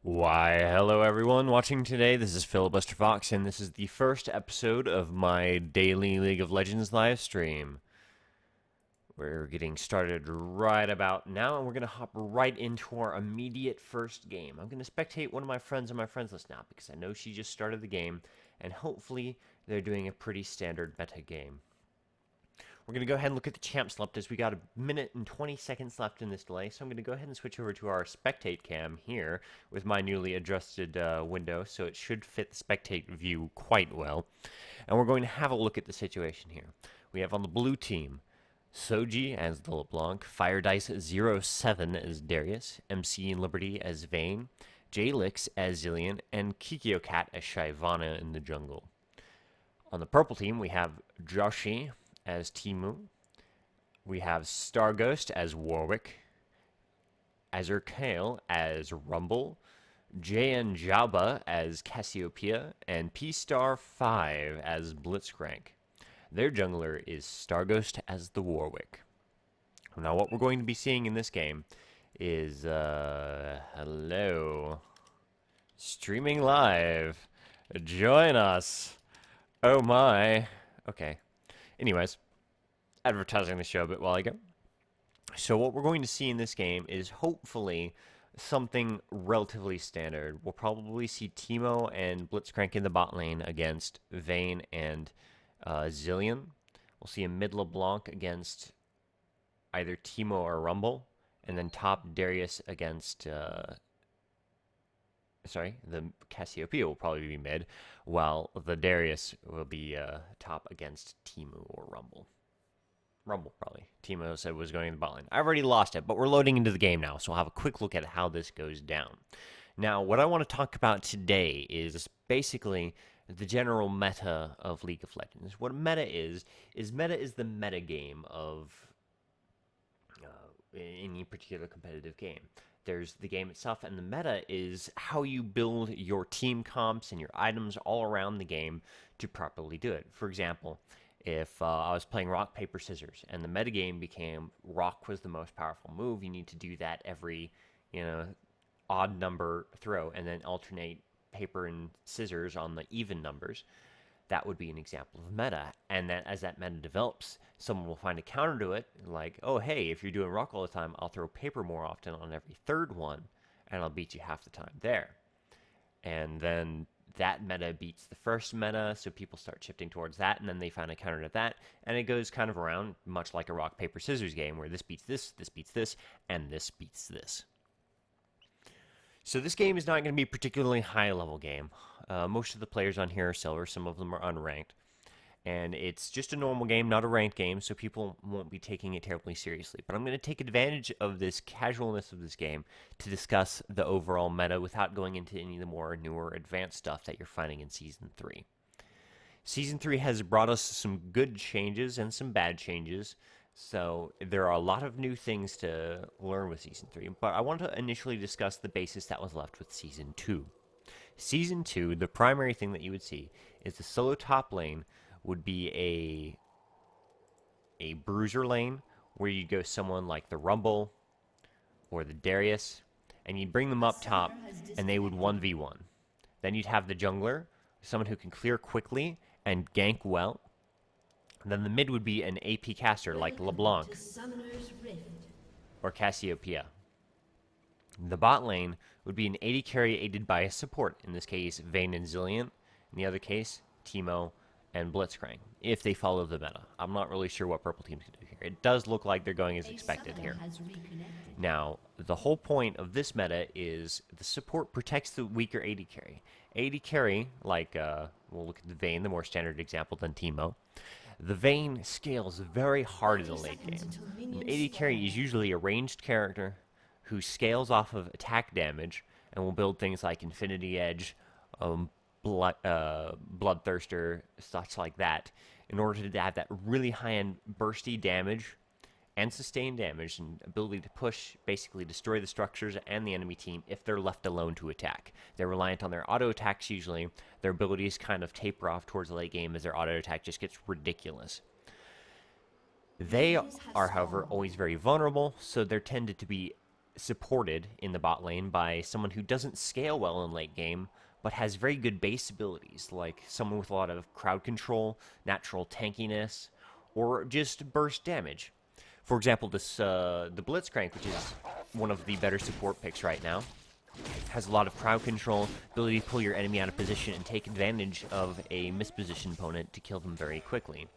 Why, hello everyone watching today. This is FilibusterFox, and this is the first episode of my daily League of Legends live stream. We're getting started right about now, and we're going to hop right into our immediate first game. I'm going to spectate one of my friends on my friends list now, because I know she just started the game, and hopefully they're doing a pretty standard meta game. We're going to go ahead and look at the champs left as we got a minute and 20 seconds left in this delay. So I'm going to go ahead and switch over to our spectate cam here with my newly adjusted window. So it should fit the spectate view quite well. And we're going to have a look at the situation here. We have on the blue team, Soji as the LeBlanc, FirediceZero7 as Darius, MC and Liberty as Vayne, Jalix as Zillion, and KikioCat as Shyvana in the jungle. On the purple team, we have Joshi as Timu. We have Starghost as Warwick, Azurkale as Rumble, JN Jabba as Cassiopeia, and P-Star5 as Blitzcrank. Their jungler is Starghost as the Warwick. Now what we're going to be seeing in this game is, hello, streaming live, join us, oh my, okay. Anyways, advertising the show a bit while ago. So what we're going to see in this game is hopefully something relatively standard. We'll probably see Teemo and Blitzcrank in the bot lane against Vayne and Zillion. We'll see a mid LeBlanc against either Teemo or Rumble. And then top Darius against... the Cassiopeia will probably be mid, while the Darius will be top against Teemo or Rumble. Rumble, probably. Teemo said was going in the bot lane. I've already lost it, but we're loading into the game now, so we'll have a quick look at how this goes down. Now, what I want to talk about today is basically the general meta of League of Legends. What meta is the meta game of any particular competitive game. There's the game itself, and the meta is how you build your team comps and your items all around the game to properly do it. For example, if I was playing rock, paper, scissors, and the metagame became rock was the most powerful move, you need to do that every, odd number throw, and then alternate paper and scissors on the even numbers. That would be an example of meta. And then as that meta develops, someone will find a counter to it, like, oh, hey, if you're doing rock all the time, I'll throw paper more often on every third one, and I'll beat you half the time there. And then that meta beats the first meta, so people start shifting towards that, and then they find a counter to that, and it goes kind of around, much like a rock, paper, scissors game, where this beats this beats this, and this beats this. So this game is not going to be a particularly high-level game. Most of the players on here are silver. Some of them are unranked. And it's just a normal game, not a ranked game, so people won't be taking it terribly seriously. But I'm going to take advantage of this casualness of this game to discuss the overall meta without going into any of the more newer advanced stuff that you're finding in Season 3. Season 3 has brought us some good changes and some bad changes. So there are a lot of new things to learn with Season 3, but I want to initially discuss the basis that was left with Season 2. Season 2, the primary thing that you would see is the solo top lane would be a bruiser lane where you'd go someone like the Rumble or the Darius, and you'd bring them up top, and they would 1v1. Then you'd have the jungler, someone who can clear quickly and gank well. And then the mid would be an AP caster like LeBlanc or Cassiopeia. The bot lane would be an AD carry aided by a support, in this case Vayne and Zillion, in the other case Teemo and Blitzcrank, if they follow the meta. I'm not really sure what purple team's going to do here. It does look like they're going as expected here. Now, the whole point of this meta is the support protects the weaker AD carry. AD carry, like, we'll look at the Vayne, the more standard example than Teemo. The Vayne scales very hard in the late game. An AD carry is usually a ranged character who scales off of attack damage and will build things like Infinity Edge, Bloodthirster, such like that, in order to have that really high-end bursty damage and sustained damage and ability to push, basically destroy the structures and the enemy team if they're left alone to attack. They're reliant on their auto attacks usually. Their abilities kind of taper off towards the late game as their auto attack just gets ridiculous. They are, however, always very vulnerable, so they're tended to be supported in the bot lane by someone who doesn't scale well in late game, but has very good base abilities, like someone with a lot of crowd control, natural tankiness, or just burst damage. For example, the Blitzcrank, which is one of the better support picks right now, has a lot of crowd control, ability to pull your enemy out of position and take advantage of a mispositioned opponent to kill them very quickly.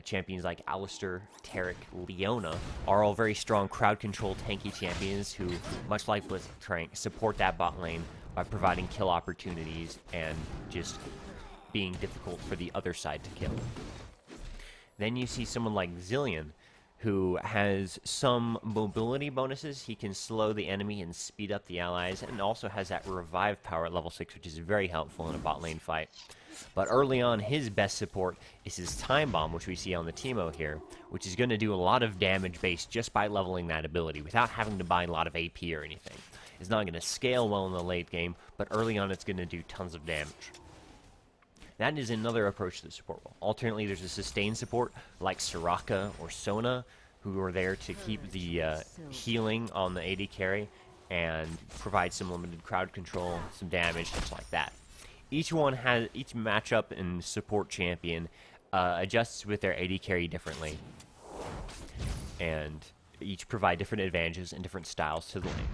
Champions like Alistair, Tarek, Leona are all very strong crowd control tanky champions who, much like Blitzcrank, support that bot lane by providing kill opportunities and just being difficult for the other side to kill. Then you see someone like Zillion, who has some mobility bonuses. He can slow the enemy and speed up the allies, and also has that revive power at level 6, which is very helpful in a bot lane fight. But early on, his best support is his Time Bomb, which we see on the Teemo here, which is going to do a lot of damage based just by leveling that ability, without having to buy a lot of AP or anything. It's not going to scale well in the late game, but early on it's going to do tons of damage. That is another approach to the support role. Alternately, there's a sustained support like Soraka or Sona, who are there to keep the healing on the AD carry and provide some limited crowd control, some damage, things like that. Each matchup and support champion adjusts with their AD carry differently, and each provide different advantages and different styles to the lane.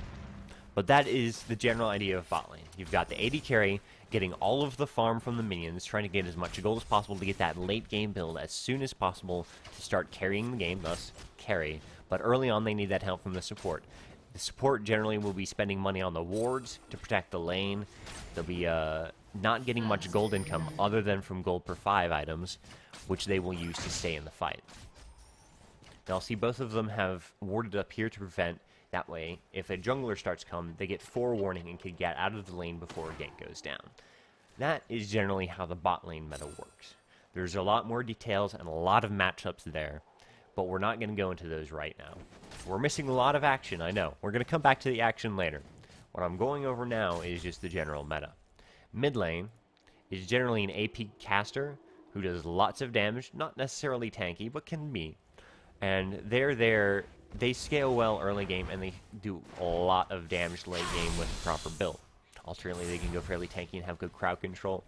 But that is the general idea of bot lane. You've got the AD carry getting all of the farm from the minions, trying to get as much gold as possible to get that late game build as soon as possible to start carrying the game, thus carry. But early on they need that help from the support. The support generally will be spending money on the wards to protect the lane. They'll be not getting much gold income other than from gold per 5 items, which they will use to stay in the fight. Now I'll see both of them have warded up here to prevent. That way, if a jungler starts to come, they get forewarning and can get out of the lane before a gank goes down. That is generally how the bot lane meta works. There's a lot more details and a lot of matchups there, but we're not going to go into those right now. We're missing a lot of action, I know. We're going to come back to the action later. What I'm going over now is just the general meta. Mid lane is generally an AP caster who does lots of damage, not necessarily tanky, but can be. And they scale well early game, and they do a lot of damage late game with a proper build. Alternately, they can go fairly tanky and have good crowd control.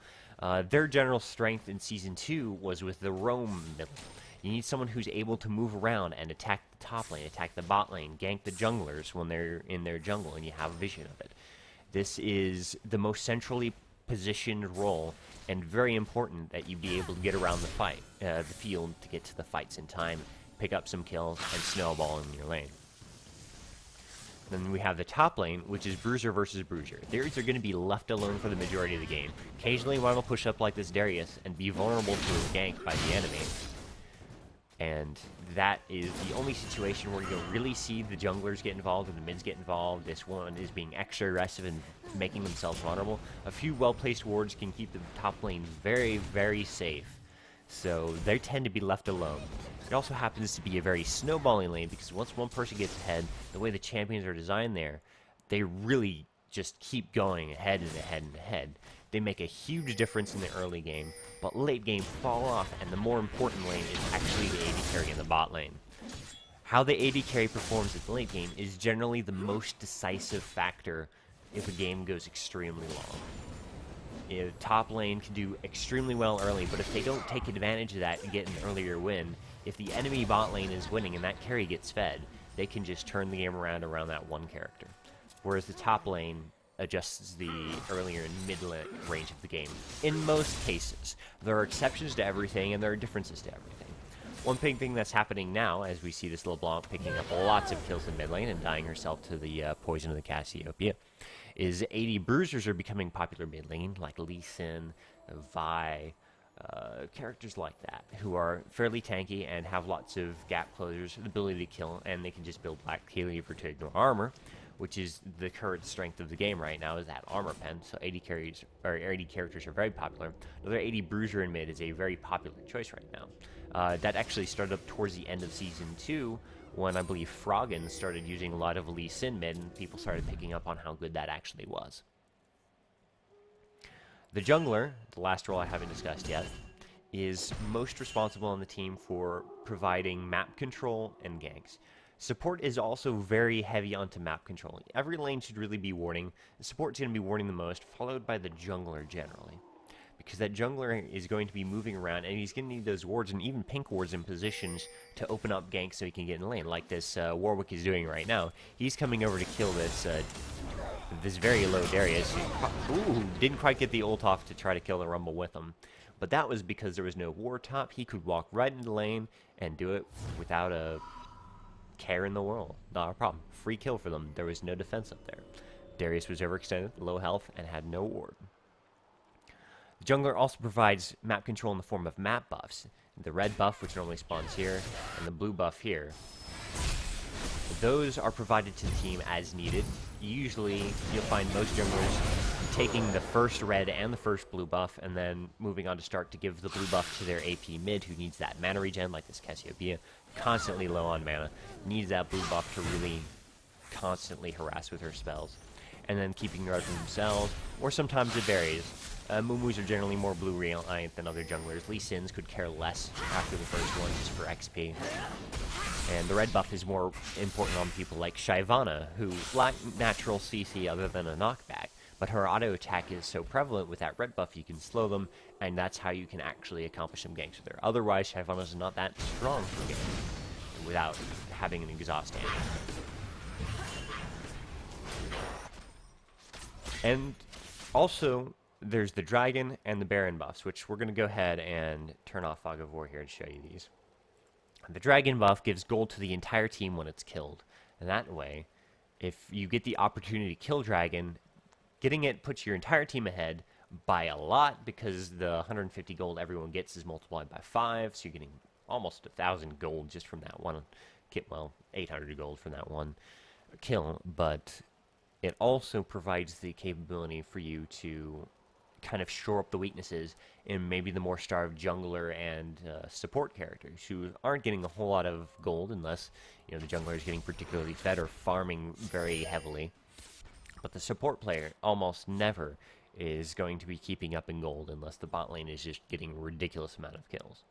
Their general strength in Season 2 was with the roam middle. You need someone who's able to move around and attack the top lane, attack the bot lane, gank the junglers when they're in their jungle, and you have vision of it. This is the most centrally positioned role, and very important that you be able to get around the field to get to the fights in time, pick up some kills, and snowball in your lane. Then we have the top lane, which is Bruiser versus Bruiser. These are going to be left alone for the majority of the game. Occasionally one will push up like this Darius and be vulnerable to a gank by the enemy. And that is the only situation where you'll really see the junglers get involved and the mids get involved. This one is being extra aggressive and making themselves vulnerable. A few well-placed wards can keep the top lane very, very safe. So they tend to be left alone. It also happens to be a very snowballing lane, because once one person gets ahead, the way the champions are designed there, they really just keep going ahead and ahead and ahead. They make a huge difference in the early game, but late game fall off, and the more important lane is actually the AD carry in the bot lane. How the AD carry performs at the late game is generally the most decisive factor if a game goes extremely long. Top lane can do extremely well early, but if they don't take advantage of that and get an earlier win, if the enemy bot lane is winning and that carry gets fed, they can just turn the game around that one character. Whereas the top lane adjusts the earlier and mid range of the game. In most cases. There are exceptions to everything, and there are differences to everything. One big thing that's happening now, as we see this LeBlanc picking up lots of kills in mid lane and dying herself to the poison of the Cassiopeia, is AD bruisers are becoming popular mid lane, like Lee Sin, Vi, characters like that, who are fairly tanky and have lots of gap closers, the ability to kill, and they can just build Black Cleaver to ignore armor, which is the current strength of the game right now, is that armor pen. So AD characters are very popular. Another AD bruiser in mid is a very popular choice right now. That actually started up towards the end of Season 2, when I believe Froggen started using a lot of Lee Sin mid, and people started picking up on how good that actually was. The jungler, the last role I haven't discussed yet, is most responsible on the team for providing map control and ganks. Support is also very heavy onto map control. Every lane should really be warding. The support's going to be warding the most, followed by the jungler generally. Because that jungler is going to be moving around, and he's going to need those wards, and even pink wards in positions to open up ganks so he can get in lane, like this Warwick is doing right now. He's coming over to kill this this very low Darius. Ooh, didn't quite get the ult off to try to kill the Rumble with him. But that was because there was no ward top. He could walk right into lane and do it without a care in the world. Not a problem. Free kill for them. There was no defense up there. Darius was overextended, low health, and had no ward. The jungler also provides map control in the form of map buffs. The red buff, which normally spawns here, and the blue buff here. Those are provided to the team as needed. Usually, you'll find most junglers taking the first red and the first blue buff, and then moving on to start to give the blue buff to their AP mid, who needs that mana regen, like this Cassiopeia, constantly low on mana, needs that blue buff to really constantly harass with her spells. And then keeping red for themselves, or sometimes it varies. Mumus are generally more blue reliant than other junglers. Lee Sins could care less after the first one, just for XP. And the red buff is more important on people like Shyvana, who lack natural CC other than a knockback. But her auto attack is so prevalent with that red buff, you can slow them, and that's how you can actually accomplish some ganks with her. Otherwise, Shyvana's not that strong for ganks without having an exhaust damage. And also, there's the Dragon and the Baron buffs, which we're going to go ahead and turn off Fog of War here and show you these. The Dragon buff gives gold to the entire team when it's killed. And that way, if you get the opportunity to kill Dragon, getting it puts your entire team ahead by a lot, because the 150 gold everyone gets is multiplied by 5, so you're getting almost 1,000 gold just from that one. Well, 800 gold from that one kill, but it also provides the capability for you to kind of shore up the weaknesses in maybe the more starved jungler and support characters who aren't getting a whole lot of gold unless, you know, the jungler is getting particularly fed or farming very heavily. But the support player almost never is going to be keeping up in gold unless the bot lane is just getting a ridiculous amount of kills.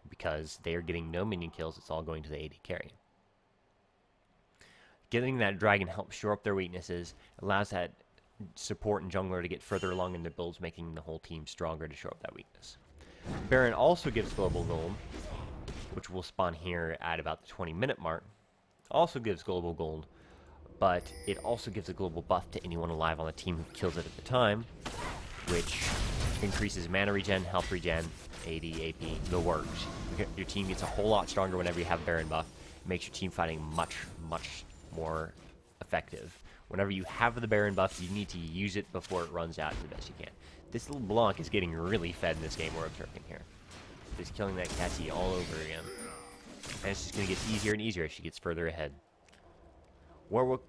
Because they are getting no minion kills, it's all going to the AD carry. Getting that dragon helps shore up their weaknesses, allows that support and jungler to get further along in their builds, making the whole team stronger to shore up that weakness. Baron also gives global gold, which will spawn here at about the 20-minute mark. Also gives global gold, but it also gives a global buff to anyone alive on the team who kills it at the time, which increases mana regen, health regen, AD, AP, the works. Your team gets a whole lot stronger whenever you have Baron buff. It makes your team fighting much, much more effective. Whenever you have the Baron buff, you need to use it before it runs out as the best you can. This little Blanc is getting really fed in this game we're observing here. Just killing that Cassie all over again. And it's just going to get easier and easier as she gets further ahead. Warwick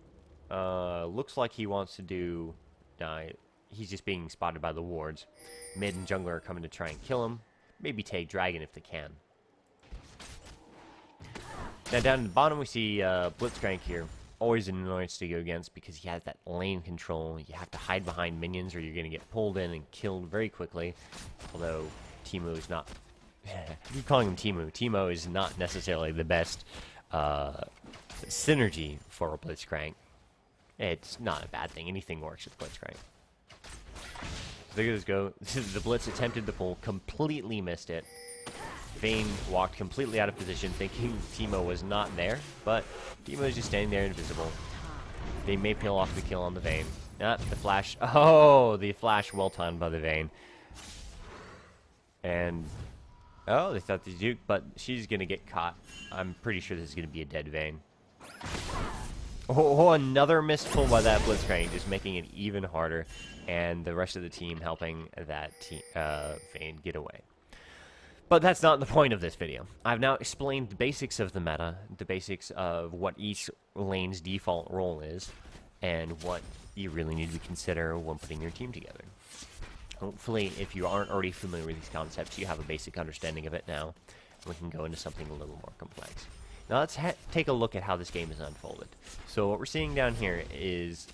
looks like he wants to do... he's just being spotted by the wards. Mid and jungler are coming to try and kill him. Maybe take Dragon if they can. Now down at the bottom we see Blitzcrank here. Always an annoyance to go against because he has that lane control. You have to hide behind minions or you're going to get pulled in and killed very quickly. Although Teemo is not... I keep calling him Teemo. Teemo is not necessarily the best synergy for a Blitzcrank. It's not a bad thing. Anything works with Blitzcrank. So there go. The Blitz attempted the pull, completely missed it. Vayne walked completely out of position, thinking Teemo was not there, but Teemo is just standing there invisible. They may peel off the kill on the Vayne. The flash. Oh, the flash well timed by the Vayne. And oh, they thought the Duke, but she's gonna get caught. I'm pretty sure this is gonna be a dead Vayne. Oh, another missed pull by that Blitzcrank, just making it even harder, and the rest of the team helping that Vayne get away. But that's not the point of this video. I've now explained the basics of the meta, the basics of what each lane's default role is, and what you really need to consider when putting your team together. Hopefully, if you aren't already familiar with these concepts, you have a basic understanding of it now. We can go into something a little more complex. Now let's take a look at how this game is unfolded. So what we're seeing down here is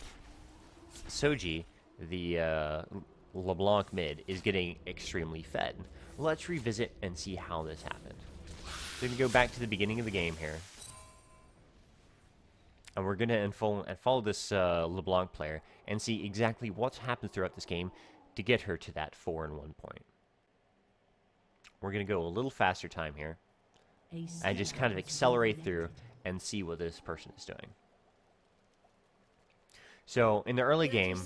Soji, the LeBlanc mid, is getting extremely fed. Let's revisit and see how this happened. So we're going to go back to the beginning of the game here. And we're going to follow this LeBlanc player and see exactly what's happened throughout this game to get her to that 4-1 point. We're going to go a little faster time here and just kind of accelerate through and see what this person is doing. So in the early game,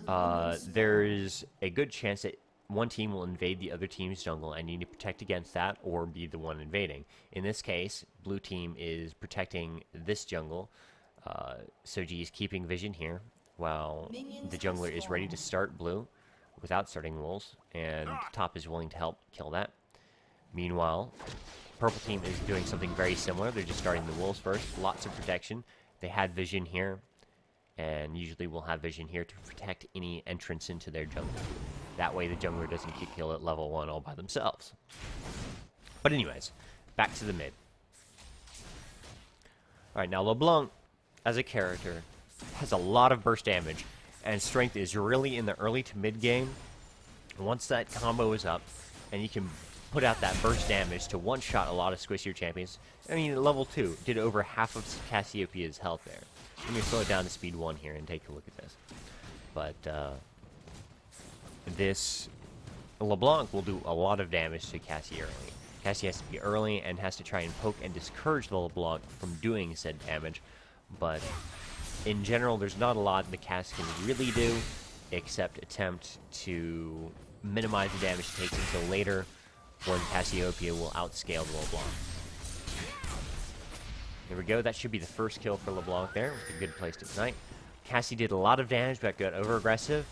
there's a good chance that one team will invade the other team's jungle, and you need to protect against that or be the one invading. In this case, blue team is protecting this jungle. Soji is keeping vision here while the jungler is ready to start blue without starting wolves, and top is willing to help kill that. Meanwhile, purple team is doing something very similar. They're just starting the wolves first. Lots of protection. They had vision here, and usually will have vision here to protect any entrance into their jungle. That way the jungler doesn't get killed at level 1 all by themselves. But anyways, back to the mid. Alright, now LeBlanc, as a character, has a lot of burst damage, and strength is really in the early to mid game. Once that combo is up, and you can put out that burst damage to one-shot a lot of squishier champions. I mean, at level 2, did over half of Cassiopeia's health there. Let me slow it down to speed 1 here and take a look at this. But, this LeBlanc will do a lot of damage to Cassie early. Cassie has to be early and has to try and poke and discourage the LeBlanc from doing said damage, but in general, there's not a lot the Cass can really do except attempt to minimize the damage it takes until later, when Cassiopeia will outscale the LeBlanc. There we go, that should be the first kill for LeBlanc there. It's a good place to ignite. Cassie did a lot of damage but got over-aggressive.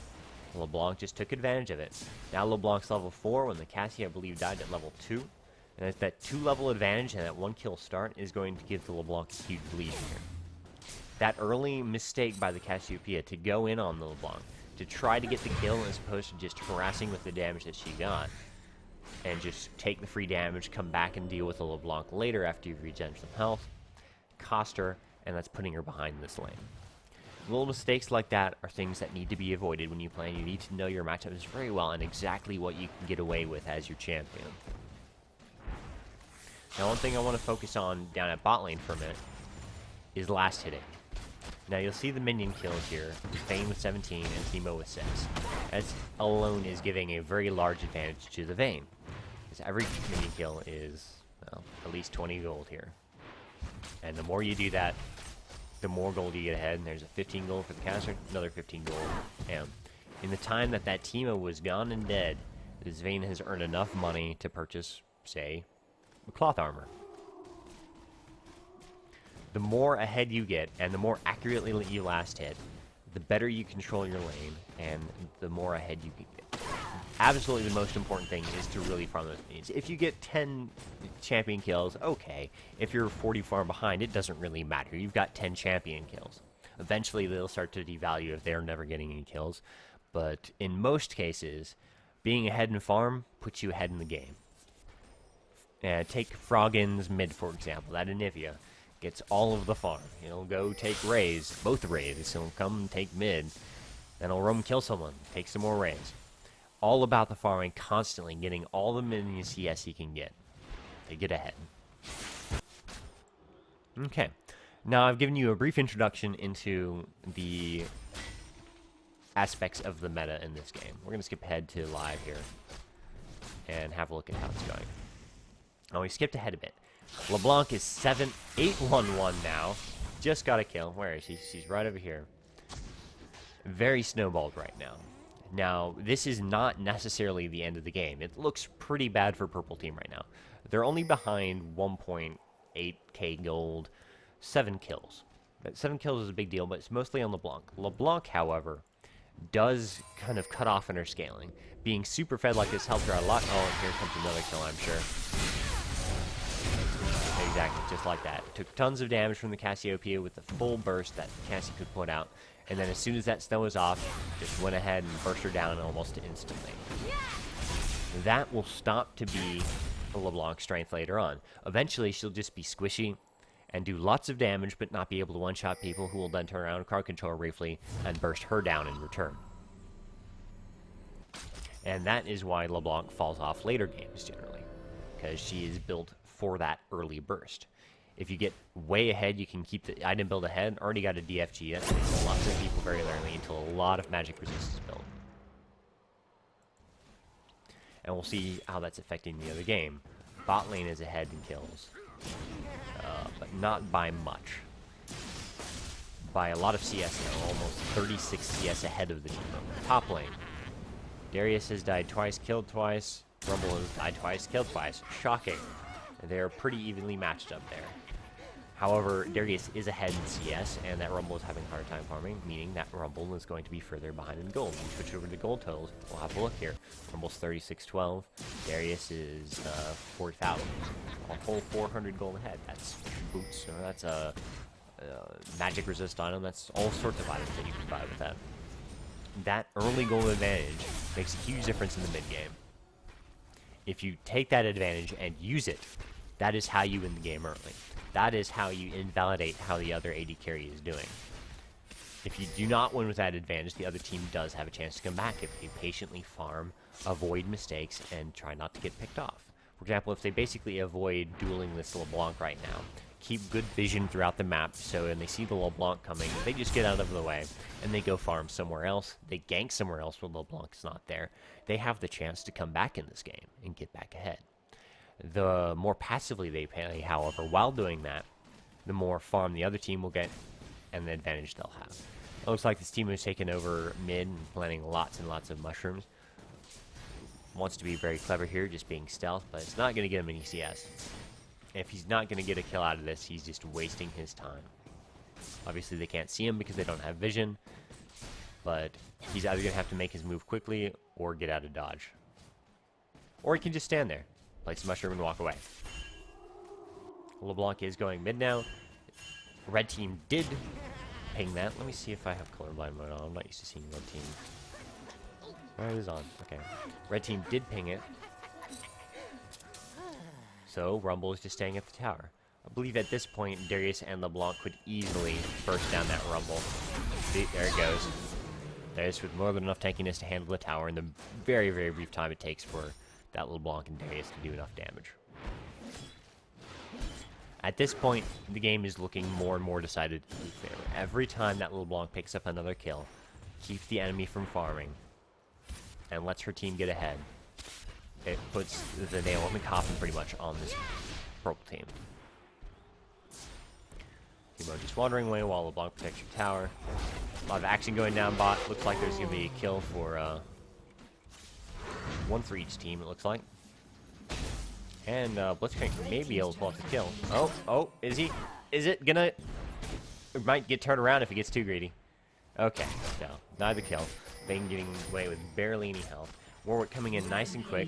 LeBlanc just took advantage of it. Now LeBlanc's level 4 when the Cassie, I believe, died at level 2. And that 2-level advantage and that 1-kill start is going to give the LeBlanc a huge lead here. That early mistake by the Cassiopeia to go in on the LeBlanc, to try to get the kill as opposed to just harassing with the damage that she got, and just take the free damage, come back and deal with the LeBlanc later after you've regen some health, cost her, and that's putting her behind this lane. Little mistakes like that are things that need to be avoided when you play. You need to know your matchups very well and exactly what you can get away with as your champion. Now, one thing I want to focus on down at bot lane for a minute is last hitting. Now, you'll see the minion kills here, Vayne with 17 and Teemo with 6. As alone is giving a very large advantage to the Vayne. Because every minion kill is, well, at least 20 gold here. And the more you do that, the more gold you get ahead, and there's a 15 gold for the caster, another 15 gold. And in the time that Teemo was gone and dead, this Vayne has earned enough money to purchase, say, cloth armor. The more ahead you get, and the more accurately you last hit, the better you control your lane, and the more ahead you can get. Absolutely the most important thing is to really farm those minions. If you get 10 champion kills, okay. If you're 40 far behind, it doesn't really matter. You've got 10 champion kills. Eventually, they'll start to devalue if they're never getting any kills. But in most cases, being ahead in farm puts you ahead in the game. Take Froggen's mid, for example. That Anivia gets all of the farm. He'll go take Rays, both Rays. He'll come take mid. Then he'll roam kill someone, take some more Rays. All about the farming, constantly getting all the minions CS he can get. They get ahead. Okay. Now I've given you a brief introduction into the aspects of the meta in this game. We're going to skip ahead to live here and have a look at how it's going. Oh, we skipped ahead a bit. LeBlanc is 8-1-1 now. Just got a kill. Where is she? She's right over here. Very snowballed right now. Now, this is not necessarily the end of the game. It looks pretty bad for purple team right now. They're only behind 1.8k gold, 7 kills. But 7 kills is a big deal, but it's mostly on LeBlanc. LeBlanc, however, does kind of cut off in her scaling. Being super fed like this helps her a lot. Oh, and here comes another kill, I'm sure. Exactly, just like that. It took tons of damage from the Cassiopeia with the full burst that Cassie could put out. And then as soon as that snow was off, just went ahead and burst her down almost instantly. That will stop to be a LeBlanc strength later on. Eventually, she'll just be squishy and do lots of damage, but not be able to one-shot people who will then turn around, crowd control her briefly, and burst her down in return. And that is why LeBlanc falls off later games, generally. Because she is built for that early burst. If you get way ahead, you can keep the item build ahead. Already got a DFG. That makes lots of people very early until a lot of magic resist is built. And we'll see how that's affecting the other game. Bot lane is ahead in kills, but not by much. By a lot of CS now, almost 36 CS ahead of the team. Top lane, Darius has died twice, killed twice. Rumble has died twice, killed twice. Shocking. They're pretty evenly matched up there. However, Darius is ahead in CS, and that Rumble is having a hard time farming, meaning that Rumble is going to be further behind in gold. We switch over to gold totals. We'll have a look here. Rumble's 3612. Darius is 4,000. A whole 400 gold ahead. That's boots, or that's a magic resist item. That's all sorts of items that you can buy with that. That early gold advantage makes a huge difference in the mid game. If you take that advantage and use it, that is how you win the game early. That is how you invalidate how the other AD carry is doing. If you do not win with that advantage, the other team does have a chance to come back if they patiently farm, avoid mistakes, and try not to get picked off. For example, if they basically avoid dueling this LeBlanc right now, keep good vision throughout the map, so when they see the LeBlanc coming, they just get out of the way, and they go farm somewhere else. They gank somewhere else when LeBlanc's not there. They have the chance to come back in this game and get back ahead. The more passively they play, however, while doing that, the more farm the other team will get, and the advantage they'll have. It looks like this team has taken over mid and planting lots and lots of mushrooms. Wants to be very clever here, just being stealth, but it's not going to get him any CS. If he's not going to get a kill out of this, he's just wasting his time. Obviously, they can't see him because they don't have vision, but he's either going to have to make his move quickly or get out of dodge. Or he can just stand there, place a mushroom, and walk away. LeBlanc is going mid now. Red team did ping that. Let me see if I have colorblind mode on. I'm not used to seeing red team. Oh, it is on. Okay. Red team did ping it. So, Rumble is just staying at the tower. I believe at this point, Darius and LeBlanc could easily burst down that Rumble. See, there it goes. Darius with more than enough tankiness to handle the tower in the very, very brief time it takes for that LeBlanc and Darius to do enough damage. At this point, the game is looking more and more decided to be fair. Every time that LeBlanc picks up another kill, keeps the enemy from farming, and lets her team get ahead, it puts the nail in the coffin pretty much on this purple team. Timo just wandering away while LeBlanc protects your tower. A lot of action going down bot. Looks like there's going to be a kill for one for each team, it looks like. And Blitzcrank may be able to pull off the kill. Oh, is he? Is it gonna? It might get turned around if he gets too greedy. Okay, no, neither kill. Bane getting away with barely any health. Warwick coming in nice and quick.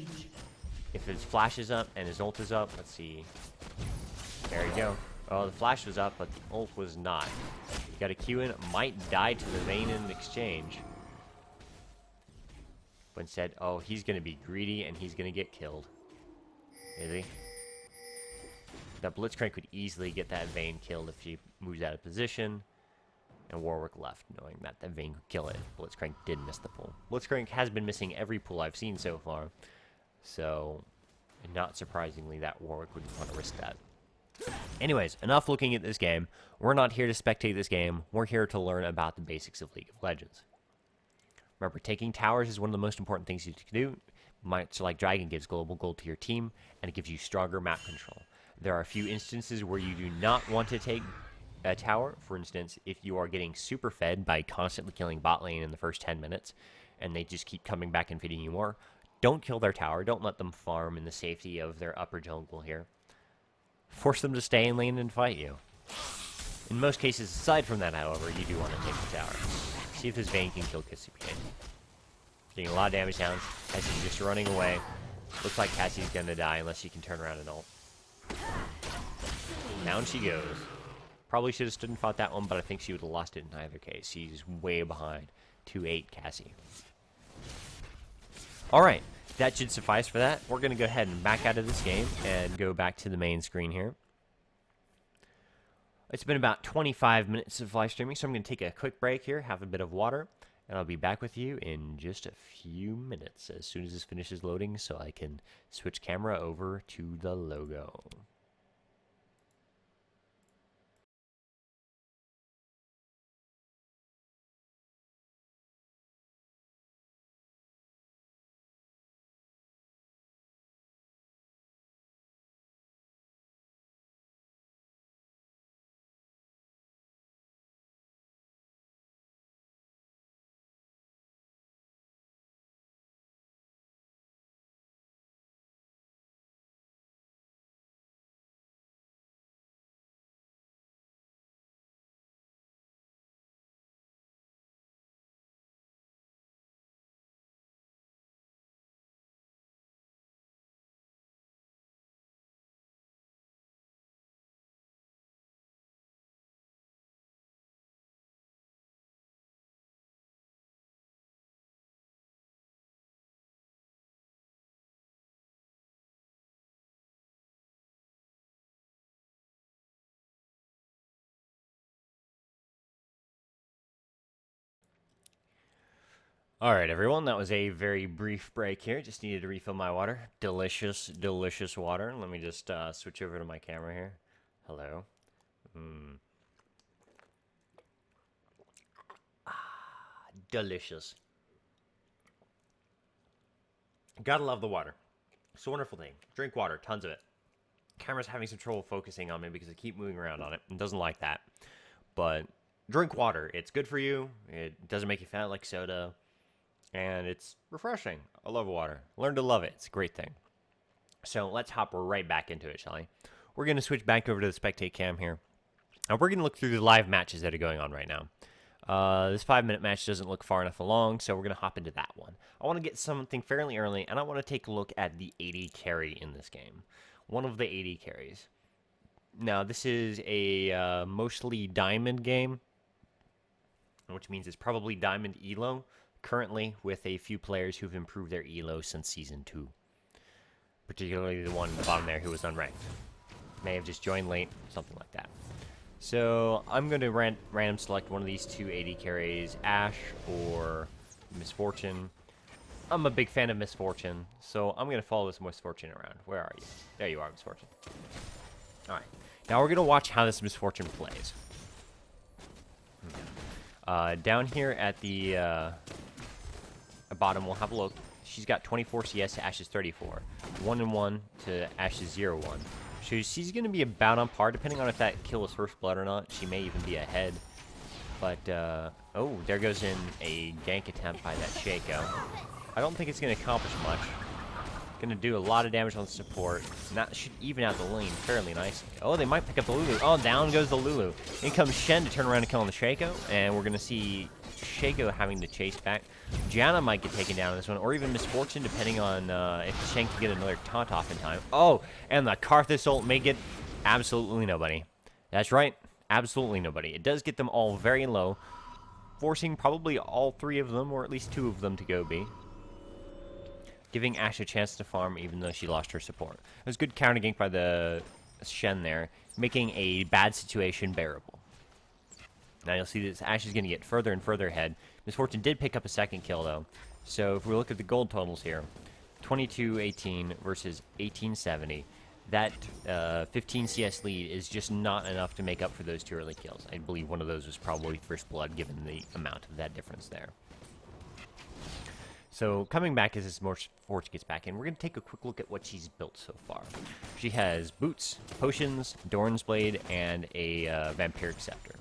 If his flash is up and his ult is up, let's see. There we go. Oh, the flash was up, but the ult was not. Got a Q in, might die to the Vayne in exchange. But instead, oh, he's gonna be greedy and he's gonna get killed. Is he? That Blitzcrank could easily get that Vayne killed if she moves out of position. And Warwick left, knowing that Vayne could kill it. Blitzcrank did miss the pull. Blitzcrank has been missing every pull I've seen so far. So, not surprisingly, that Warwick would want to risk that. Anyways, enough looking at this game. We're not here to spectate this game. We're here to learn about the basics of League of Legends. Remember, taking towers is one of the most important things you can do. Much like Dragon gives global gold to your team, and it gives you stronger map control. There are a few instances where you do not want to take a tower. For instance, if you are getting super fed by constantly killing bot lane in the first 10 minutes, and they just keep coming back and feeding you more, don't kill their tower. Don't let them farm in the safety of their upper jungle here. Force them to stay in lane and fight you. In most cases, aside from that, however, you do want to take the tower. See if this Vayne can kill Cassiopeia. Getting a lot of damage down. Cassie's just running away. Looks like Cassie's gonna die unless she can turn around and ult. Down she goes. Probably should have stood and fought that one, but I think she would have lost it in either case. She's way behind. 2-8 Cassie. Alright, that should suffice for that. We're going to go ahead and back out of this game and go back to the main screen here. It's been about 25 minutes of live streaming, so I'm going to take a quick break here, have a bit of water, and I'll be back with you in just a few minutes as soon as this finishes loading so I can switch camera over to the logo. Alright, everyone, that was a very brief break here. Just needed to refill my water. Delicious, delicious water. Let me just switch over to my camera here. Hello. Delicious. Gotta love the water. It's a wonderful thing. Drink water, tons of it. Camera's having some trouble focusing on me because I keep moving around on it. It doesn't like that. But drink water. It's good for you. It doesn't make you fat like soda. And it's refreshing. I love water. Learn to love it. It's a great thing. So let's hop right back into it, shall we? We're going to switch back over to the spectate cam here. And we're going to look through the live matches that are going on right now. This 5-minute match doesn't look far enough along, so we're going to hop into that one. I want to get something fairly early, and I want to take a look at the AD carry in this game. One of the AD carries. Now, this is a mostly diamond game, which means it's probably diamond elo. Currently, with a few players who've improved their elo since Season 2. Particularly the one at the bottom there who was unranked. May have just joined late, something like that. So, I'm going to random select one of these two AD carries, Ashe or Misfortune. I'm a big fan of Misfortune, so I'm going to follow this Misfortune around. Where are you? There you are, Misfortune. Alright, now we're going to watch how this Misfortune plays. Down here at the bottom, we'll have a look. She's got 24 CS to Ashe's 34. 1-1 to Ashe's 0-1. So she's going to be about on par, depending on if that kill was first blood or not. She may even be ahead. But, oh, there goes in a gank attempt by that Shaco. I don't think it's going to accomplish much. Going to do a lot of damage on the support. That should even out the lane fairly nicely. Oh, they might pick up the Lulu. Oh, down goes the Lulu. In comes Shen to turn around and kill on the Shaco. And we're going to see Shaco having to chase back. Janna might get taken down in this one, or even Misfortune, depending on if Shen can get another taunt off in time. Oh, and the Karthus ult may get absolutely nobody. That's right, absolutely nobody. It does get them all very low, forcing probably all three of them, or at least two of them, to go B. Giving Ashe a chance to farm even though she lost her support. It was good counter gank by the Shen there, making a bad situation bearable. Now you'll see that Ashe is going to get further and further ahead. Misfortune did pick up a second kill though. So if we look at the gold totals here, 22-18 versus 18-70. That 15 CS lead is just not enough to make up for those two early kills. I believe one of those was probably first blood given the amount of that difference there. So, coming back as this Misfortune gets back in, we're going to take a quick look at what she's built so far. She has boots, potions, Doran's Blade, and a Vampiric Scepter.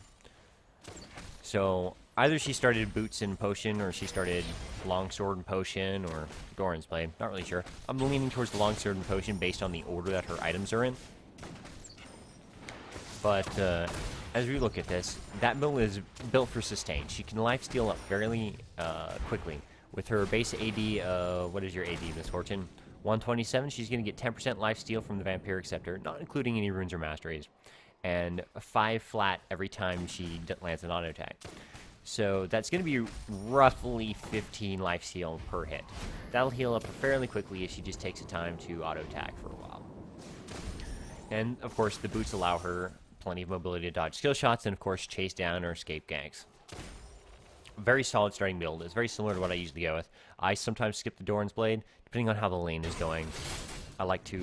So, either she started boots and potion, or she started longsword and potion, or Doran's Blade. Not really sure. I'm leaning towards the longsword and potion based on the order that her items are in. But, as we look at this, that build is built for sustain. She can lifesteal up fairly quickly. With her base AD, what is your AD, Misfortune? 127, she's going to get 10% lifesteal from the Vampiric Scepter, not including any runes or masteries. And 5 flat every time she lands an auto attack. So that's going to be roughly 15 lifesteal per hit. That'll heal up fairly quickly if she just takes the time to auto attack for a while. And, of course, the boots allow her plenty of mobility to dodge skill shots and, of course, chase down or escape ganks. Very solid starting build. It's very similar to what I usually go with. I sometimes skip the Doran's Blade, depending on how the lane is going. I like to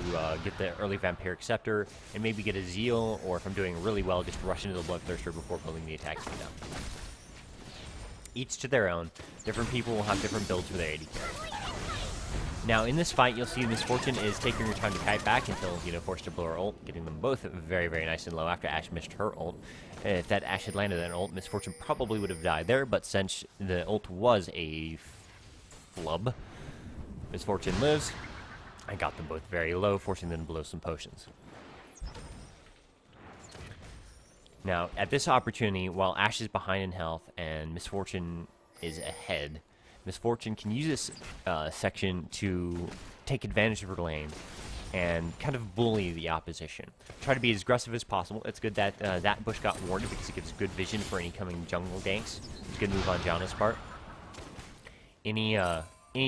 get the early Vampiric Scepter, and maybe get a Zeal, or if I'm doing really well, just rush into the Bloodthirster before building the attack speed up. Each to their own. Different people will have different builds for their AD carry. Now, in this fight, you'll see Misfortune is taking her time to kite back until, forced to blow her ult, getting them both very, very nice and low after Ashe missed her ult. If that Ashe had landed an ult, Misfortune probably would have died there, but since the ult was a flub, Misfortune lives. I got them both very low, forcing them to blow some potions. Now, at this opportunity, while Ashe is behind in health and Misfortune is ahead, Misfortune can use this section to take advantage of her lane and kind of bully the opposition. Try to be as aggressive as possible. It's good that that bush got warded because it gives good vision for any coming jungle ganks. It's a good move on Janna's part. Any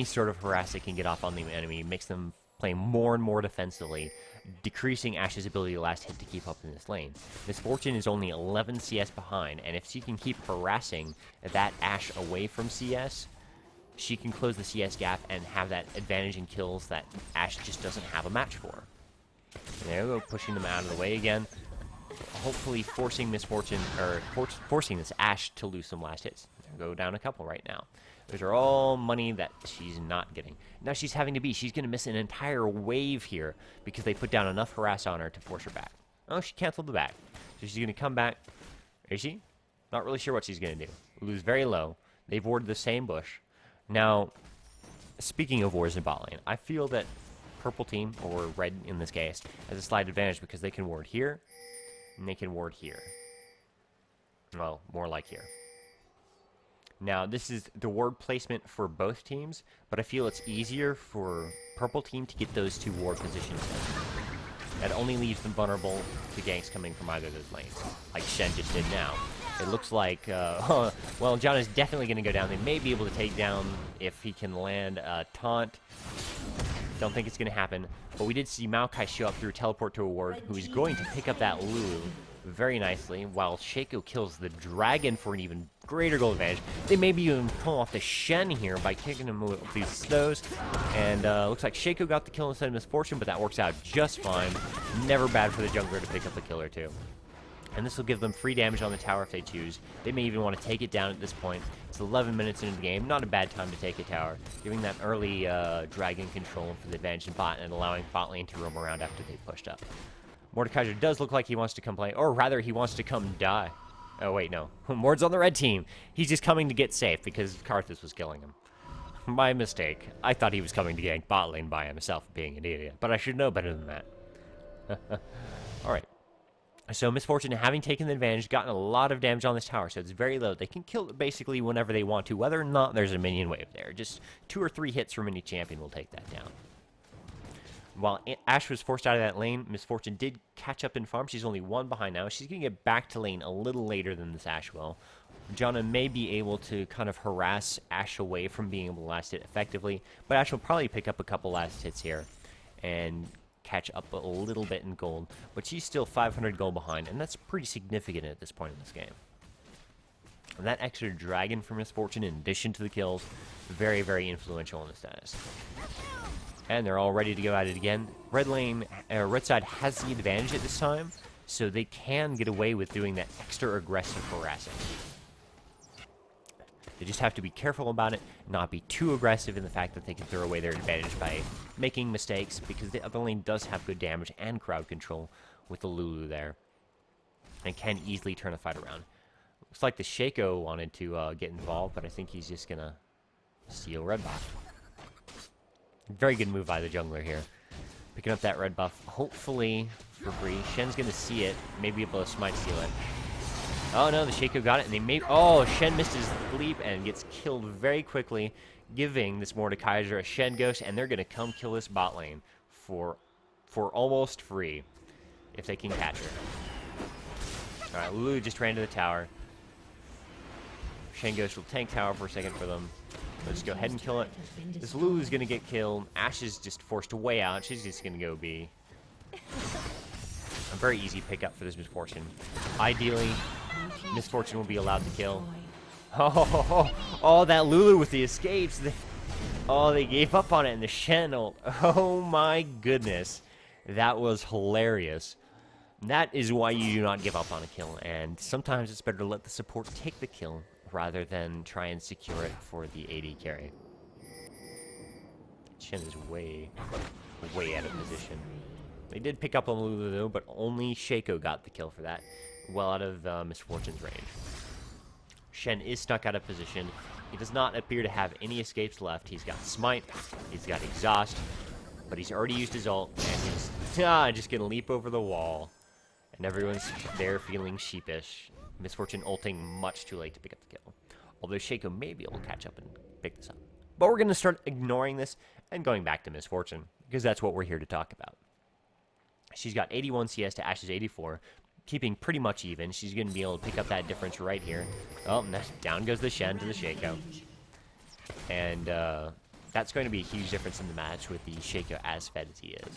sort of harass they can get off on the enemy makes them play more and more defensively, decreasing Ashe's ability to last hit to keep up in this lane. Misfortune is only 11 CS behind, and if she can keep harassing that Ashe away from CS, she can close the CS gap and have that advantage in kills that Ashe just doesn't have a match for. And there we go, pushing them out of the way again. Hopefully forcing Misfortune, or forcing this Ashe to lose some last hits. Go down a couple right now. Those are all money that she's not getting. Now she's having to be. She's going to miss an entire wave here because they put down enough harass on her to force her back. Oh, she canceled the back. So she's going to come back. Is she? Not really sure what she's going to do. Lulu's very low. They've warded the same bush. Now, speaking of wards in bot lane, I feel that purple team, or red in this case, has a slight advantage because they can ward here, and they can ward here. Well, more like here. Now, this is the ward placement for both teams, but I feel it's easier for purple team to get those two ward positions in. That only leaves them vulnerable to ganks coming from either of those lanes, like Shen just did now. It looks like, well, John is definitely going to go down. They may be able to take down if he can land a taunt. Don't think it's going to happen. But we did see Maokai show up through teleport to a ward, who is going to pick up that Lulu very nicely, while Shaco kills the dragon for an even greater goal advantage. They maybe even pull off the Shen here by kicking him with these slows. And looks like Shaco got the kill instead of Misfortune, but that works out just fine. Never bad for the jungler to pick up a kill or two. And this will give them free damage on the tower if they choose. They may even want to take it down at this point. It's 11 minutes into the game. Not a bad time to take a tower. Giving that early dragon control for the advantage in bot and allowing bot lane to roam around after they pushed up. Mordekaiser does look like he wants to come play. Or rather, he wants to come die. Oh, wait, no. Mord's on the red team. He's just coming to get safe because Karthus was killing him. My mistake. I thought he was coming to gank bot lane by himself, being an idiot. But I should know better than that. Alright. So Misfortune, having taken the advantage, gotten a lot of damage on this tower, so it's very low. They can kill it basically whenever they want to, whether or not there's a minion wave there. Just 2 or 3 hits from any champion will take that down. While Ashe was forced out of that lane, Misfortune did catch up in farm. She's only 1 behind now. She's going to get back to lane a little later than this Ashe will. Janna may be able to kind of harass Ashe away from being able to last hit effectively, but Ashe will probably pick up a couple last hits here and catch up a little bit in gold. But she's still 500 gold behind, and that's pretty significant at this point in this game. And that extra dragon for Misfortune, in addition to the kills, very, very influential in the status. And they're all ready to go at it again. Red side has the advantage at this time, so they can get away with doing that extra aggressive harassing. They just have to be careful about it, not be too aggressive in the fact that they can throw away their advantage by making mistakes, because the other lane does have good damage and crowd control with the Lulu there, and can easily turn the fight around. Looks like the Shaco wanted to get involved, but I think he's just going to steal red buff. Very good move by the jungler here. Picking up that red buff, hopefully for free. Shen's going to see it, maybe able to smite steal it. Oh no, the Shaco got it, and they may... Oh, Shen missed his leap and gets killed very quickly, giving this Mordekaiser a Shen Ghost, and they're going to come kill this bot lane for almost free, if they can catch her. Alright, Lulu just ran to the tower. Shen Ghost will tank tower for a second for them. Let's go ahead and kill it. This Lulu's going to get killed. Ashe is just forced way out. She's just going to go B. A very easy pickup for this Misfortune. Ideally, Misfortune will be allowed to kill. Oh, that Lulu with the escapes. They gave up on it in the Shen ult. Oh my goodness. That was hilarious. That is why you do not give up on a kill. And sometimes it's better to let the support take the kill rather than try and secure it for the AD carry. Shen is way out of position. They did pick up on Lulu though, but only Shaco got the kill for that. Well out of Misfortune's range. Shen is stuck out of position. He does not appear to have any escapes left. He's got Smite, he's got Exhaust, but he's already used his ult, and he's just gonna leap over the wall. And everyone's there feeling sheepish. Misfortune ulting much too late to pick up the kill. Although Shaco may be able to catch up and pick this up. But we're going to start ignoring this and going back to Misfortune, because that's what we're here to talk about. She's got 81 CS to Ashe's 84, keeping pretty much even. She's going to be able to pick up that difference right here. Oh, down goes the Shen to the Shaco. And that's going to be a huge difference in the match with the Shaco as fed as he is.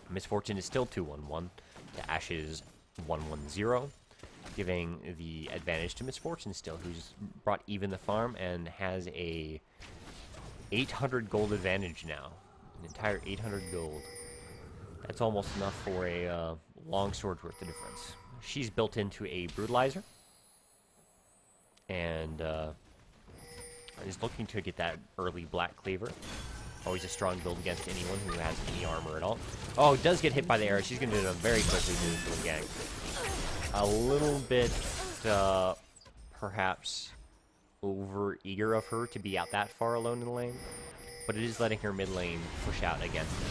Misfortune is still 2-1-1 to Ashe's 1-1-0. giving the advantage to Misfortune still, who's brought even the farm and has a 800 gold advantage now. An entire 800 gold. That's almost enough for a long sword worth of difference. She's built into a brutalizer. And is looking to get that early black cleaver. Always a strong build against anyone who has any armor at all. Oh, does get hit by the arrow. She's going to do it very quickly to this little gang. A little bit, perhaps, over-eager of her to be out that far alone in the lane. But it is letting her mid lane push out against them.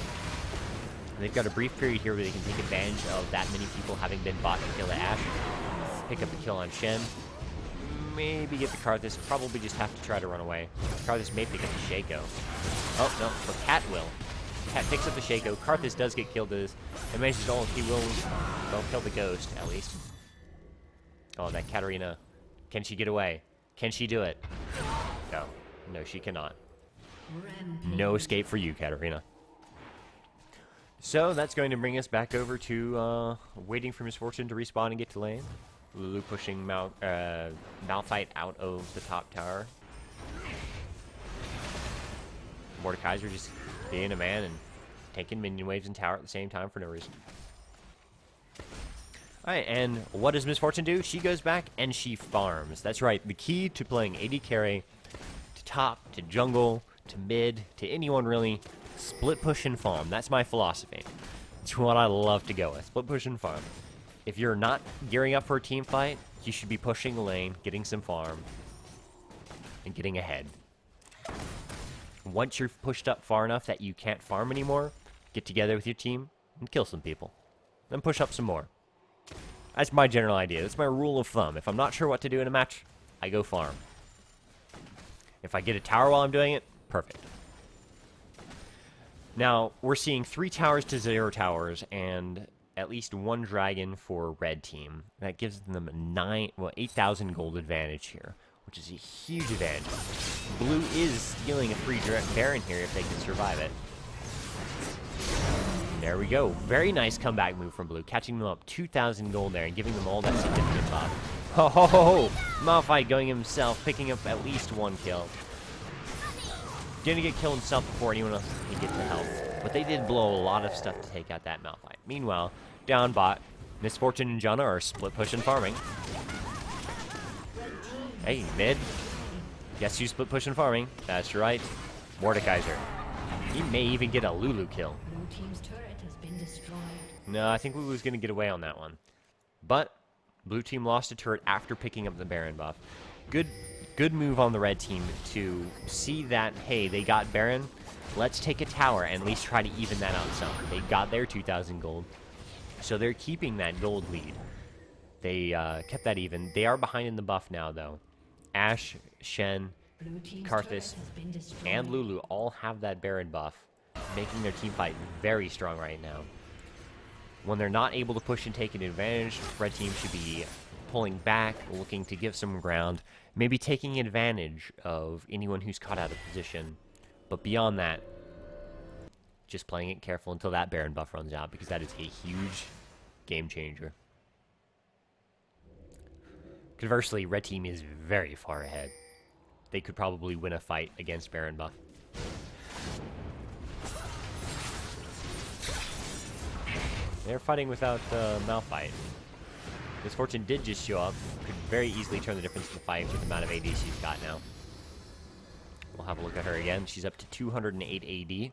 And they've got a brief period here where they can take advantage of that many people having been bought to kill the Ashe. Pick up the kill on Shen. Maybe get the Karthus. Probably just have to try to run away. Karthus may pick up the Shaco. Oh, no. But Cat will. Cat picks up the Shaco. Karthus does get killed. And manages all. He will kill the Ghost, at least. Oh, that Katarina. Can she get away? Can she do it? No. No, she cannot. No escape for you, Katarina. So, that's going to bring us back over to waiting for Misfortune to respawn and get to lane. Lulu pushing Malphite out of the top tower. Mordekaiser just being a man and taking minion waves and tower at the same time for no reason. Alright, and what does Misfortune do? She goes back and she farms. That's right, the key to playing AD carry, to top, to jungle, to mid, to anyone really, split push and farm. That's my philosophy. It's what I love to go with. Split push and farm. If you're not gearing up for a team fight, you should be pushing the lane, getting some farm, and getting ahead. Once you're pushed up far enough that you can't farm anymore, get together with your team and kill some people. Then push up some more. That's my general idea. That's my rule of thumb. If I'm not sure what to do in a match, I go farm. If I get a tower while I'm doing it, perfect. Now, we're seeing 3 towers to 0 towers, and at least 1 dragon for red team. That gives them a 8,000 gold advantage here, which is a huge advantage. Blue is stealing a free Baron here if they can survive it. There we go. Very nice comeback move from Blue, catching them up 2,000 gold there and giving them all that significant buff. Ho ho ho ho! Malphite going himself, picking up at least 1 kill. Gonna get killed himself before anyone else can get to help. But they did blow a lot of stuff to take out that Malphite. Meanwhile, down bot, Misfortune and Janna are split pushing farming. Hey, mid. Guess who's split pushing farming? That's right, Mordekaiser. He may even get a Lulu kill. Blue team's turret has been destroyed. No, I think Lulu's gonna get away on that one. But blue team lost a turret after picking up the Baron buff. Good move on the red team to see that, hey, they got Baron. Let's take a tower and at least try to even that out some. They got their 2,000 gold. So they're keeping that gold lead. They kept that even. They are behind in the buff now, though. Ashe, Shen, Karthus, and Lulu all have that Baron buff, making their team fight very strong right now. When they're not able to push and take an advantage, red team should be pulling back, looking to give some ground, maybe taking advantage of anyone who's caught out of position. But beyond that, just playing it careful until that Baron buff runs out, because that is a huge game changer. Conversely, red team is very far ahead. They could probably win a fight against Baron buff. They're fighting without Malphite. Misfortune did just show up. Could very easily turn the difference in the fight with the amount of AD she's got now. We'll have a look at her again. She's up to 208 AD.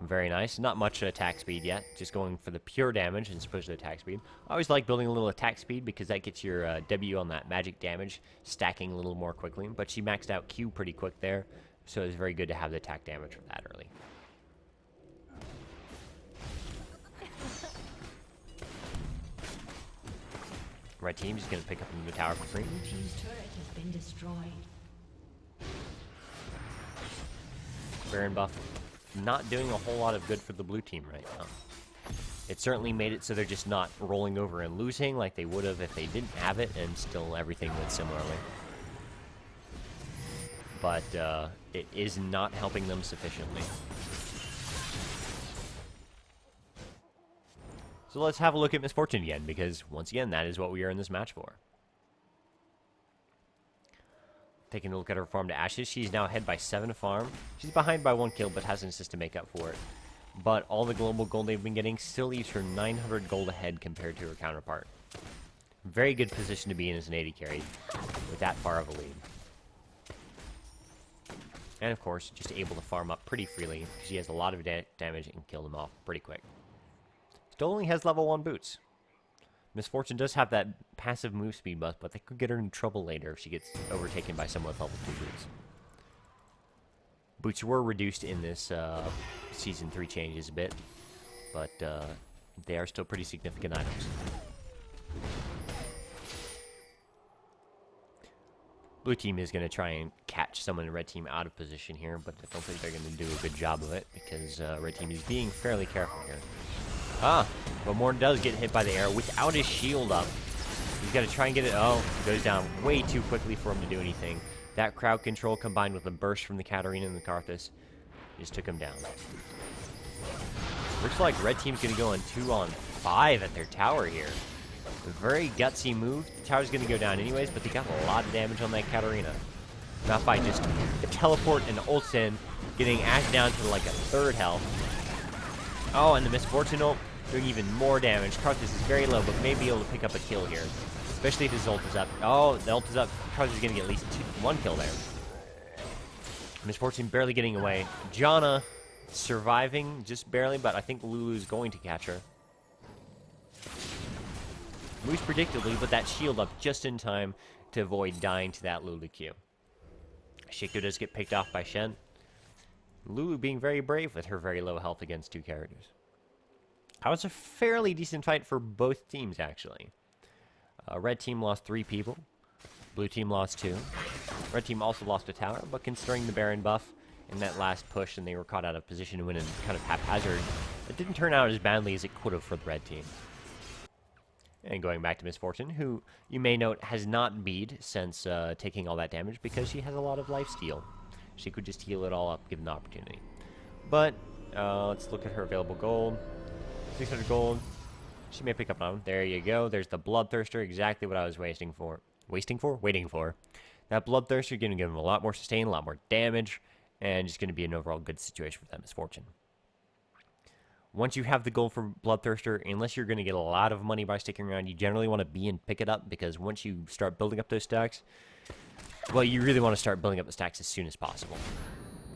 Very nice. Not much attack speed yet. Just going for the pure damage as opposed to attack speed. I always like building a little attack speed because that gets your W on that magic damage stacking a little more quickly. But she maxed out Q pretty quick there, so it's very good to have the attack damage for that early. Red team is going to pick up the tower for free. Blue team's turret has been destroyed. Baron buff not doing a whole lot of good for the blue team right now. It certainly made it so they're just not rolling over and losing like they would have if they didn't have it, and still everything went similarly. But it is not helping them sufficiently. So let's have a look at Misfortune again, because once again, that is what we are in this match for. Taking a look at her farm to ashes, she's now ahead by 7 farm. She's behind by 1 kill, but has an assist to make up for it. But all the global gold they've been getting still leaves her 900 gold ahead compared to her counterpart. Very good position to be in as an AD carry with that far of a lead. And of course, just able to farm up pretty freely because she has a lot of damage and kill them off pretty quick. Still only has level 1 boots. Misfortune does have that passive move speed buff, but that could get her in trouble later if she gets overtaken by someone with level 2 boots. Boots were reduced in this Season 3 changes a bit, but they are still pretty significant items. Blue team is going to try and catch someone in red team out of position here, but I don't think they're going to do a good job of it because red team is being fairly careful here. But Morn does get hit by the arrow without his shield up. He's got to try and get it. Oh, it goes down way too quickly for him to do anything. That crowd control combined with a burst from the Katarina and the Karthus just took him down. Looks like red team's going to go on 2-on-5 at their tower here. A very gutsy move. The tower's going to go down anyways, but they got a lot of damage on that Katarina. Malphite just teleport and ults in, getting Ash down to like a 3rd health. Oh, and the Misfortune ult doing even more damage. Karthus is very low, but may be able to pick up a kill here. Especially if his ult is up. Oh, the ult is up. Karthus is going to get at least 1 kill there. Misfortune barely getting away. Janna surviving just barely, but I think Lulu's going to catch her. Moves predictably, but that shield up just in time to avoid dying to that Lulu Q. Shikdo does get picked off by Shen. Lulu being very brave with her very low health against 2 characters. That was a fairly decent fight for both teams, actually. Red team lost 3 people. Blue team lost 2. Red team also lost a tower, but considering the Baron buff in that last push and they were caught out of position to win in kind of haphazard, it didn't turn out as badly as it could have for the red team. And going back to Misfortune, who you may note has not bead since taking all that damage because she has a lot of lifesteal. She could just heal it all up given the opportunity. But let's look at her available gold. 600 gold. She may pick up on. There you go. There's the Bloodthirster, exactly what I was waiting for. Waiting for. That Bloodthirster going to give him a lot more sustain, a lot more damage, and just going to be an overall good situation for that Misfortune. Once you have the gold for Bloodthirster, unless you're going to get a lot of money by sticking around, you generally want to be and pick it up, because once you start building up those stacks, well, you really want to start building up the stacks as soon as possible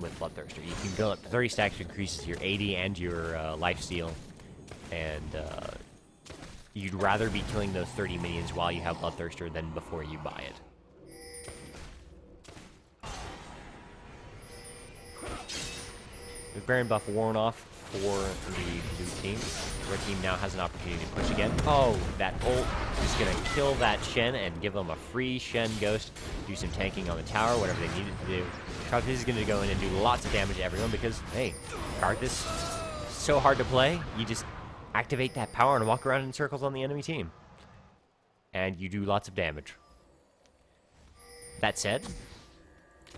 with Bloodthirster. You can build up to 30 stacks, which increases your AD and your lifesteal, and you'd rather be killing those 30 minions while you have Bloodthirster than before you buy it. With Baron buff worn off for the blue team, red team now has an opportunity to push again. Oh, that ult is going to kill that Shen and give them a free Shen Ghost. Do some tanking on the tower, whatever they needed to do. Karthus is going to go in and do lots of damage to everyone because, hey, Karthus, so hard to play. You just activate that power and walk around in circles on the enemy team. And you do lots of damage. That said,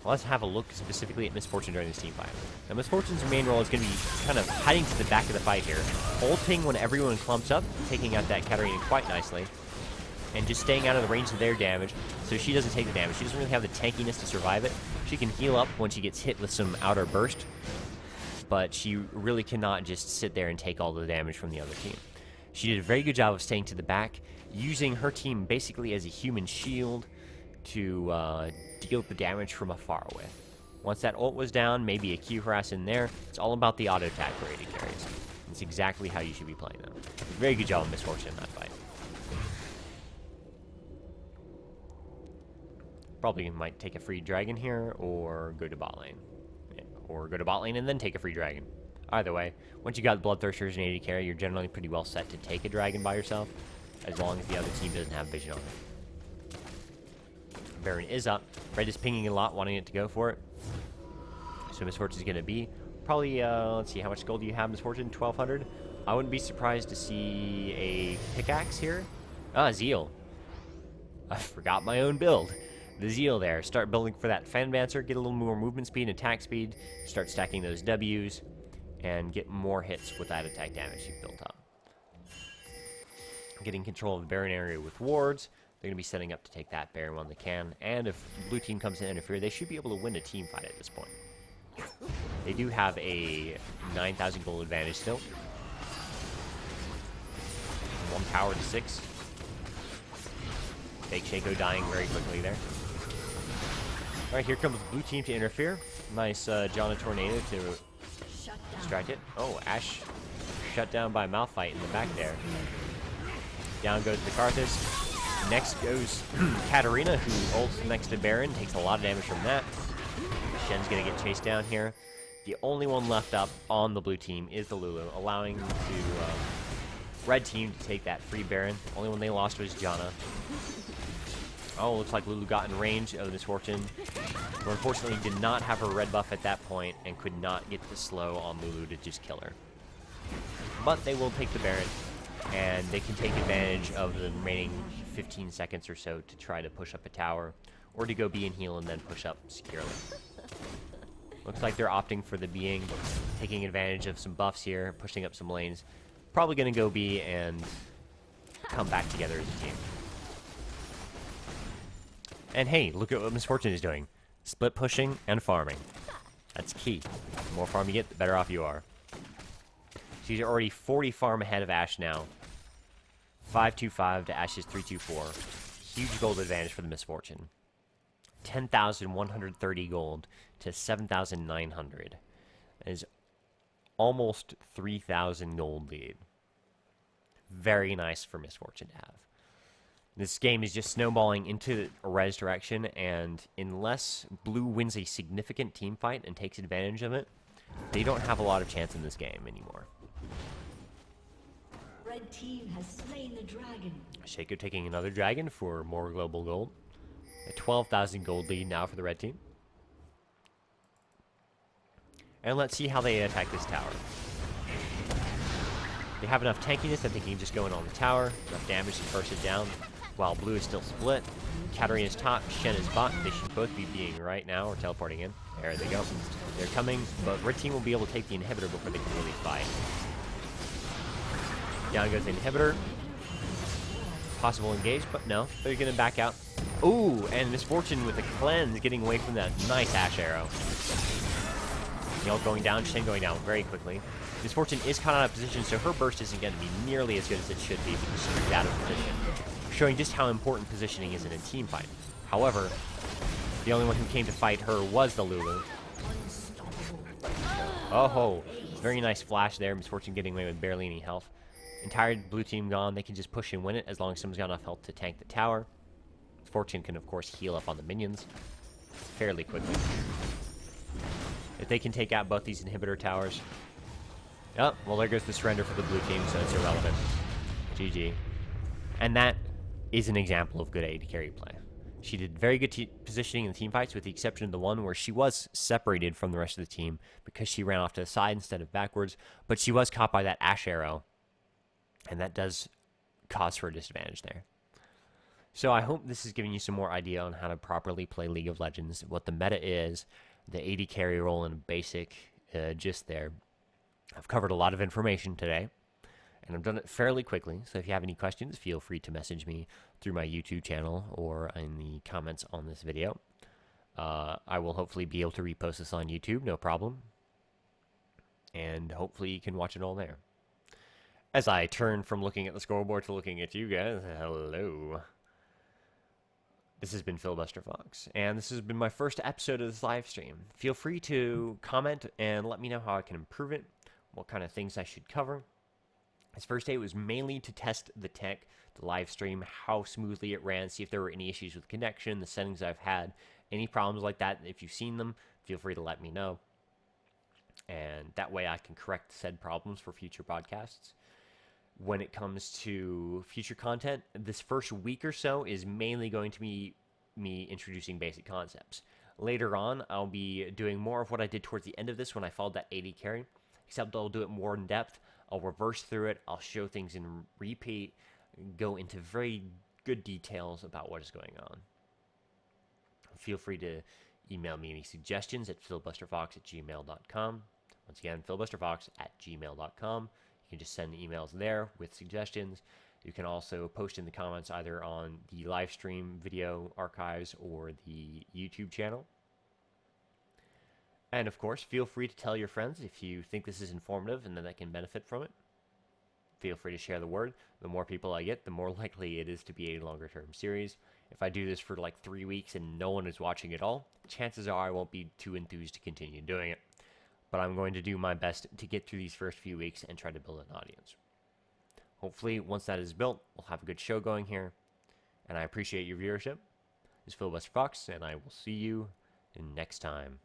let's have a look specifically at Misfortune during this team fight. Now, Misfortune's main role is going to be kind of hiding to the back of the fight here, ulting when everyone clumps up, taking out that Katarina quite nicely, and just staying out of the range of their damage so she doesn't take the damage. She doesn't really have the tankiness to survive it. She can heal up when she gets hit with some outer burst, but she really cannot just sit there and take all the damage from the other team. She did a very good job of staying to the back, using her team basically as a human shield to deal the damage from afar away. Once that ult was down, maybe a Q harass in there. It's all about the auto attack for AD carries. It's exactly how you should be playing them. Very good job of Misfortune in that fight. Probably might take a free dragon here or go to bot lane. Yeah, or go to bot lane and then take a free dragon. Either way, once you got Bloodthirsters and AD carry, you're generally pretty well set to take a dragon by yourself, as long as the other team doesn't have vision on it. Baron is up. Red is pinging a lot, wanting it to go for it. So Misfortune is going to be probably, let's see, how much gold do you have, Misfortune? 1,200? I wouldn't be surprised to see a pickaxe here. Ah, Zeal. I forgot my own build. The Zeal there. Start building for that Fan Dancer, get a little more movement speed and attack speed, start stacking those Ws, and get more hits with that attack damage you've built up. getting control of the Baron area with wards. They're going to be setting up to take that Baron when they can. And if the blue team comes to interfere, they should be able to win a team fight at this point. They do have a 9,000 gold advantage still. 1 power to 6. Fake Shaco dying very quickly there. Alright, here comes the blue team to interfere. Nice Jana Tornado to distract it. Oh, Ashe shut down by Malphite in the back there. Down goes the Karthus. Next goes Katarina, who ults next to Baron. Takes a lot of damage from that. Shen's going to get chased down here. The only one left up on the blue team is the Lulu, allowing the red team to take that free Baron. The only one they lost was Jana. Oh, looks like Lulu got in range of Misfortune. But unfortunately did not have her red buff at that point and could not get the slow on Lulu to just kill her. But they will take the Baron, and they can take advantage of the remaining 15 seconds or so to try to push up a tower, or to go B and heal and then push up securely. Looks like they're opting for the being, taking advantage of some buffs here, pushing up some lanes. Probably going to go B and come back together as a team. And hey, look at what Misfortune is doing. Split pushing and farming. That's key. The more farm you get, the better off you are. She's already 40 farm ahead of Ashe now. 525 to Ashe's 324. Huge gold advantage for the Misfortune. 10,130 gold to 7,900. That is almost 3,000 gold lead. Very nice for Misfortune to have. This game is just snowballing into a res direction, and unless blue wins a significant team fight and takes advantage of it, they don't have a lot of chance in this game anymore. Red team has slain the dragon. Shaco taking another dragon for more global gold. A 12,000 gold lead now for the red team. And let's see how they attack this tower. They have enough tankiness that they can just go in on the tower. Enough damage to burst it down while blue is still split. Katarina's top, Shen is bot. They should both be being right now or teleporting in. There they go. They're coming, but red team will be able to take the inhibitor before they can really fight. Down goes the inhibitor. Possible engage, but no. They're going to back out. Ooh, and Misfortune with a cleanse getting away from that nice Ashe arrow. Yell going down, Shen going down very quickly. Misfortune is caught out of position, so her burst isn't going to be nearly as good as it should be because she's out of position. Showing just how important positioning is in a team fight. However, the only one who came to fight her was the Lulu. Oh ho! Very nice flash there. Misfortune getting away with barely any health. Entire blue team gone. They can just push and win it as long as someone's got enough health to tank the tower. Misfortune can, of course, heal up on the minions fairly quickly. If they can take out both these inhibitor towers. Oh, well, there goes the surrender for the blue team, so it's irrelevant. GG. And that is an example of good AD carry play. She did very good positioning in the team fights, with the exception of the one where she was separated from the rest of the team because she ran off to the side instead of backwards, but she was caught by that Ashe arrow, and that does cause her a disadvantage there. So I hope this is giving you some more idea on how to properly play League of Legends, what the meta is, the AD carry role in basic gist there. I've covered a lot of information today, and I've done it fairly quickly, so if you have any questions, feel free to message me through my YouTube channel or in the comments on this video. I will hopefully be able to repost this on YouTube, no problem, and hopefully you can watch it all there. As I turn from looking at the scoreboard to looking at you guys, hello. This has been FilibusterFox, and this has been my first episode of this live stream. Feel free to comment and let me know how I can improve it, what kind of things I should cover. This first day was mainly to test the tech, the live stream, how smoothly it ran, see if there were any issues with connection, the settings I've had, any problems like that. If you've seen them, feel free to let me know. And that way I can correct said problems for future podcasts. When it comes to future content, this first week or so is mainly going to be me introducing basic concepts. Later on, I'll be doing more of what I did towards the end of this when I followed that AD carry, except I'll do it more in depth. I'll reverse through it. I'll show things in repeat, go into very good details about what is going on. Feel free to email me any suggestions at filibusterfox@gmail.com. Once again, filibusterfox@gmail.com. You can just send emails there with suggestions. You can also post in the comments either on the live stream video archives or the YouTube channel. And of course, feel free to tell your friends if you think this is informative and that they can benefit from it. Feel free to share the word. The more people I get, the more likely it is to be a longer term series. If I do this for like 3 weeks and no one is watching at all, chances are I won't be too enthused to continue doing it. But I'm going to do my best to get through these first few weeks and try to build an audience. Hopefully, once that is built, we'll have a good show going here. And I appreciate your viewership. This is FilibusterFox, and I will see you next time.